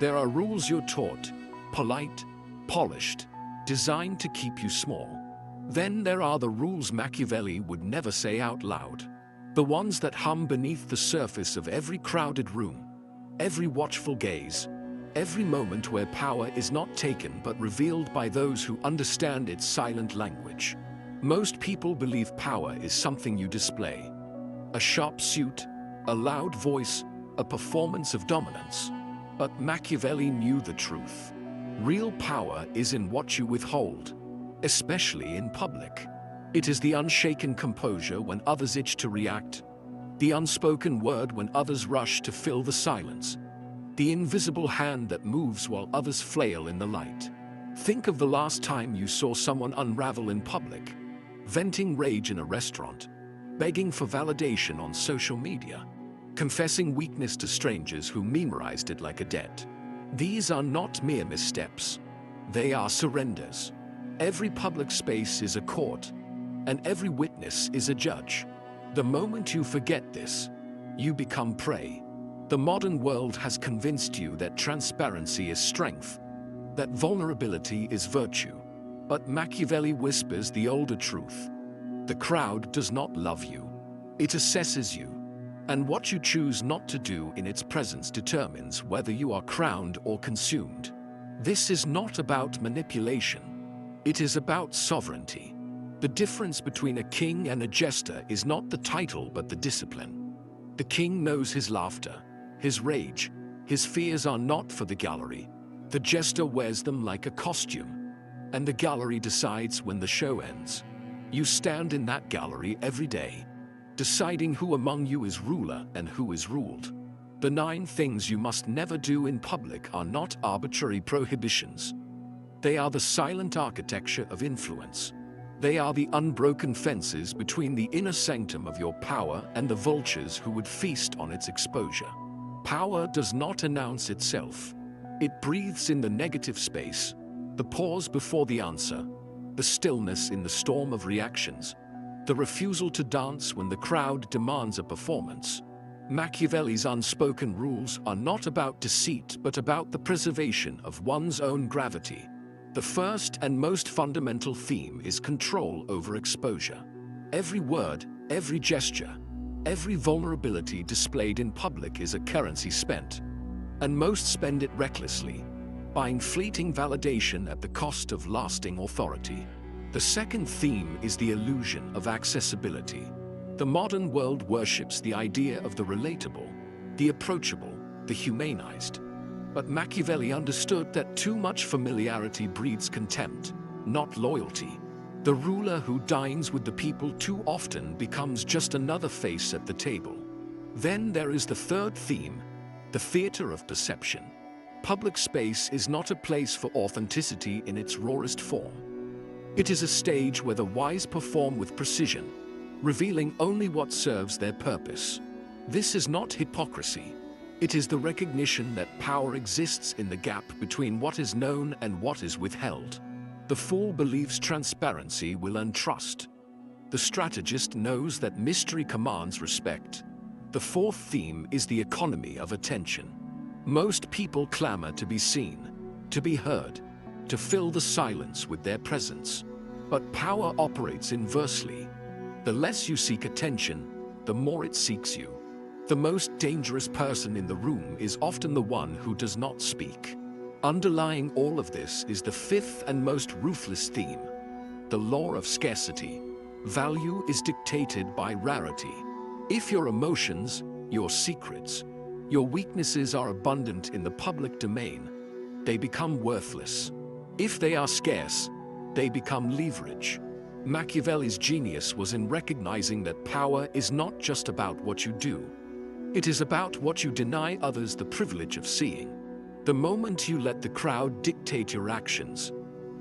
There are rules you're taught, polite, polished, designed to keep you small. Then there are the rules Machiavelli would never say out loud. The ones that hum beneath the surface of every crowded room, every watchful gaze, every moment where power is not taken but revealed by those who understand its silent language. Most people believe power is something you display. A sharp suit, a loud voice, a performance of dominance. But Machiavelli knew the truth. Real power is in what you withhold, especially in public. It is the unshaken composure when others itch to react, the unspoken word when others rush to fill the silence, the invisible hand that moves while others flail in the light. Think of the last time you saw someone unravel in public, venting rage in a restaurant, begging for validation on social media, confessing weakness to strangers who memorized it like a debt. These are not mere missteps. They are surrenders. Every public space is a court, and every witness is a judge. The moment you forget this, you become prey. The modern world has convinced you that transparency is strength, that vulnerability is virtue. But Machiavelli whispers the older truth. The crowd does not love you. It assesses you. And what you choose not to do in its presence determines whether you are crowned or consumed. This is not about manipulation. It is about sovereignty. The difference between a king and a jester is not the title but the discipline. The king knows his laughter, his rage, his fears are not for the gallery. The jester wears them like a costume, and the gallery decides when the show ends. You stand in that gallery every day, deciding who among you is ruler and who is ruled. The 9 things you must never do in public are not arbitrary prohibitions. They are the silent architecture of influence. They are the unbroken fences between the inner sanctum of your power and the vultures who would feast on its exposure. Power does not announce itself. It breathes in the negative space, the pause before the answer, the stillness in the storm of reactions, the refusal to dance when the crowd demands a performance. Machiavelli's unspoken rules are not about deceit but about the preservation of one's own gravity. The first and most fundamental theme is control over exposure. Every word, every gesture, every vulnerability displayed in public is a currency spent. And most spend it recklessly, buying fleeting validation at the cost of lasting authority. The second theme is the illusion of accessibility. The modern world worships the idea of the relatable, the approachable, the humanized. But Machiavelli understood that too much familiarity breeds contempt, not loyalty. The ruler who dines with the people too often becomes just another face at the table. Then there is the third theme, the theater of perception. Public space is not a place for authenticity in its rawest form. It is a stage where the wise perform with precision, revealing only what serves their purpose. This is not hypocrisy. It is the recognition that power exists in the gap between what is known and what is withheld. The fool believes transparency will earn trust. The strategist knows that mystery commands respect. The fourth theme is the economy of attention. Most people clamor to be seen, to be heard, to fill the silence with their presence. But power operates inversely. The less you seek attention, the more it seeks you. The most dangerous person in the room is often the one who does not speak. Underlying all of this is the fifth and most ruthless theme, the law of scarcity. Value is dictated by rarity. If your emotions, your secrets, your weaknesses are abundant in the public domain, they become worthless. If they are scarce, they become leverage. Machiavelli's genius was in recognizing that power is not just about what you do. It is about what you deny others the privilege of seeing. The moment you let the crowd dictate your actions,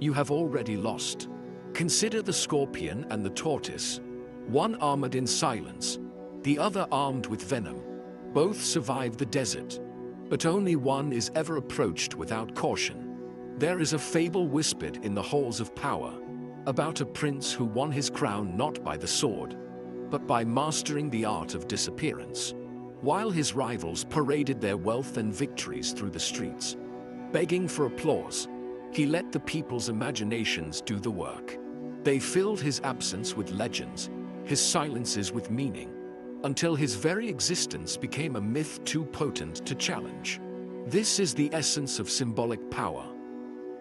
you have already lost. Consider the scorpion and the tortoise, one armored in silence, the other armed with venom. Both survive the desert, but only one is ever approached without caution. There is a fable whispered in the halls of power about a prince who won his crown not by the sword, but by mastering the art of disappearance. While his rivals paraded their wealth and victories through the streets, begging for applause. He let the people's imaginations do the work. They filled his absence with legends, his silences with meaning, until his very existence became a myth too potent to challenge. This is the essence of symbolic power.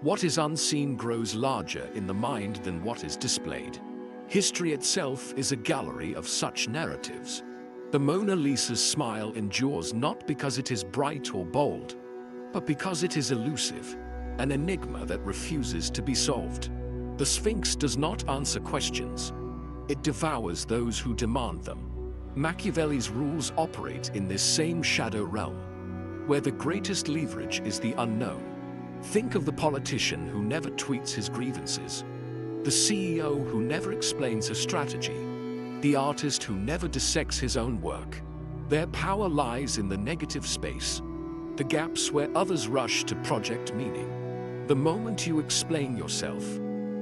What is unseen grows larger in the mind than what is displayed. History itself is a gallery of such narratives. The Mona Lisa's smile endures not because it is bright or bold, but because it is elusive, an enigma that refuses to be solved. The Sphinx does not answer questions. It devours those who demand them. Machiavelli's rules operate in this same shadow realm, where the greatest leverage is the unknown. Think of the politician who never tweets his grievances, the CEO who never explains a strategy, the artist who never dissects his own work. Their power lies in the negative space, the gaps where others rush to project meaning. The moment you explain yourself,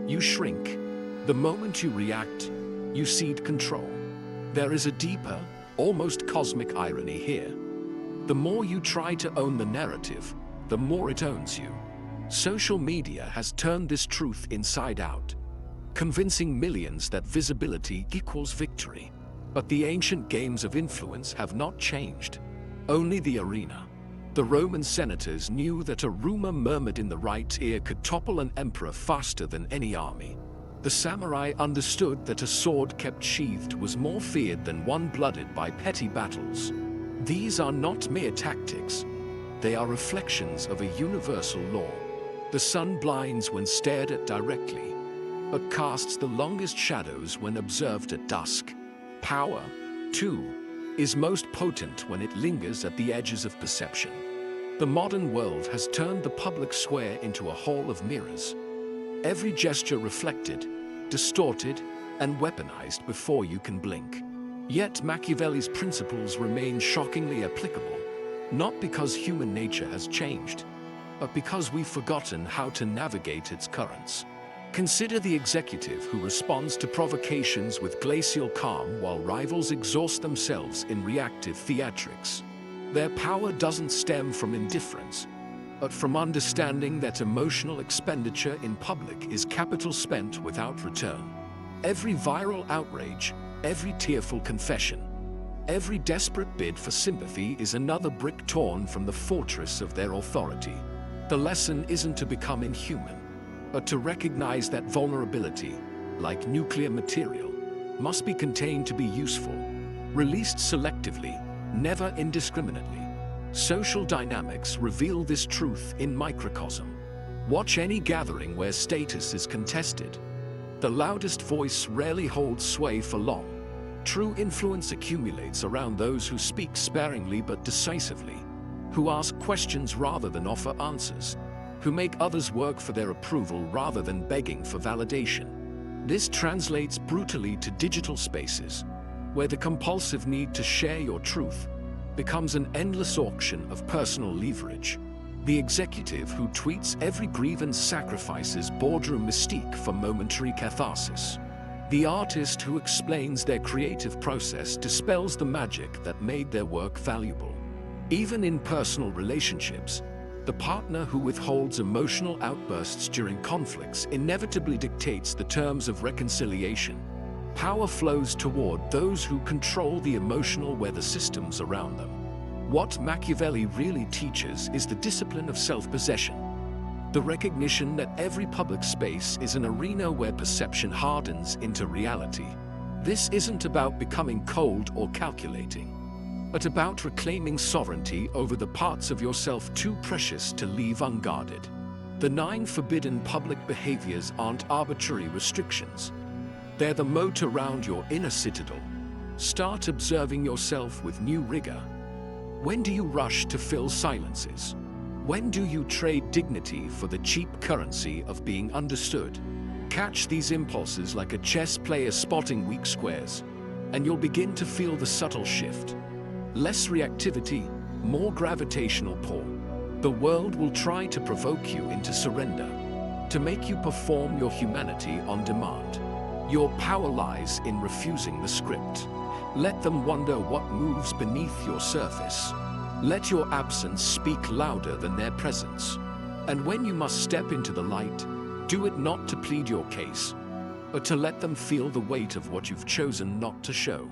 you shrink. The moment you react, you cede control. There is a deeper, almost cosmic irony here. The more you try to own the narrative, the more it owns you. Social media has turned this truth inside out, convincing millions that visibility equals victory. But the ancient games of influence have not changed, only the arena. The Roman senators knew that a rumor murmured in the right ear could topple an emperor faster than any army. The samurai understood that a sword kept sheathed was more feared than one blooded by petty battles. These are not mere tactics. They are reflections of a universal law. The sun blinds when stared at directly, but casts the longest shadows when observed at dusk. Power, too, is most potent when it lingers at the edges of perception. The modern world has turned the public square into a hall of mirrors. Every gesture reflected, distorted, and weaponized before you can blink. Yet Machiavelli's principles remain shockingly applicable, not because human nature has changed, but because we've forgotten how to navigate its currents. Consider the executive who responds to provocations with glacial calm while rivals exhaust themselves in reactive theatrics. Their power doesn't stem from indifference, but from understanding that emotional expenditure in public is capital spent without return. Every viral outrage, every tearful confession, every desperate bid for sympathy is another brick torn from the fortress of their authority. The lesson isn't to become inhuman, but to recognize that vulnerability, like nuclear material, must be contained to be useful, released selectively, never indiscriminately. Social dynamics reveal this truth in microcosm. Watch any gathering where status is contested. The loudest voice rarely holds sway for long. True influence accumulates around those who speak sparingly but decisively, who ask questions rather than offer answers, who make others work for their approval rather than begging for validation. This translates brutally to digital spaces, where the compulsive need to share your truth becomes an endless auction of personal leverage. The executive who tweets every grievance sacrifices boardroom mystique for momentary catharsis. The artist who explains their creative process dispels the magic that made their work valuable. Even in personal relationships, the partner who withholds emotional outbursts during conflicts inevitably dictates the terms of reconciliation. Power flows toward those who control the emotional weather systems around them. What Machiavelli really teaches is the discipline of self-possession, the recognition that every public space is an arena where perception hardens into reality. This isn't about becoming cold or calculating, but about reclaiming sovereignty over the parts of yourself too precious to leave unguarded. The 9 forbidden public behaviors aren't arbitrary restrictions. They're the moat around your inner citadel. Start observing yourself with new rigor. When do you rush to fill silences? When do you trade dignity for the cheap currency of being understood? Catch these impulses like a chess player spotting weak squares, and you'll begin to feel the subtle shift. Less reactivity, more gravitational pull. The world will try to provoke you into surrender, to make you perform your humanity on demand. Your power lies in refusing the script. Let them wonder what moves beneath your surface. Let your absence speak louder than their presence. And when you must step into the light, do it not to plead your case, but to let them feel the weight of what you've chosen not to show.